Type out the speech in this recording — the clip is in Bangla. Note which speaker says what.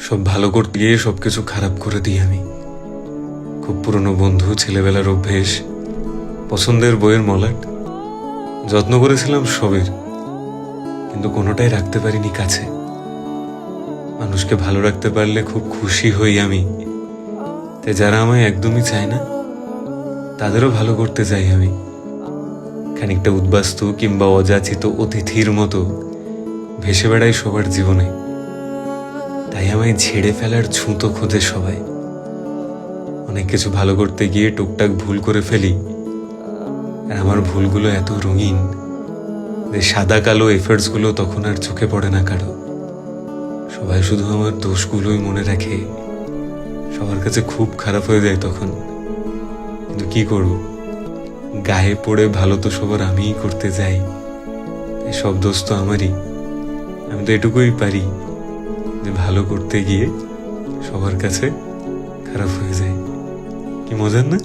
Speaker 1: সব ভালো করতে গিয়ে সবকিছু খারাপ করে দিই আমি। খুব পুরনো বন্ধু, ছেলেবেলার অভ্যেস, পছন্দের বইয়ের মলাট, যত্ন করেছিলাম সবের, কিন্তু কোনোটাই রাখতে পারিনি কাছে। মানুষকে ভালো রাখতে পারলে খুব খুশি হই আমি, তাই যারা আমায় একদমই চায় না তাদেরও ভালো করতে চাই আমি। খানিকটা উদ্বাস্তু কিংবা অযাচিত অতিথির মতো ভেসে বেড়াই সবার জীবনে, তাই আমায় ঝেড়ে ফেলার ছুঁতো খোঁজে সবাই। অনেক কিছু ভালো করতে গিয়ে টুকটাক ভুল করে ফেলি, আর আমার ভুলগুলো এত রঙিন যে সাদা কালো এফার্টসগুলো তখন আর চোখে পড়ে না কারো। সবাই শুধু আমার দোষগুলোই মনে রাখে। সবার কাছে খুব খারাপ হয়ে যায় তখন, কিন্তু কি করব, গায়ে পড়ে ভালো তো সবার আমিই করতে যাই, তাই সব দোষ তো আমারই। আমি তো এটুকুই পারি যে ভালো করতে গিয়ে সবার কাছে খারাপ হয়ে যায়। কি মজার না?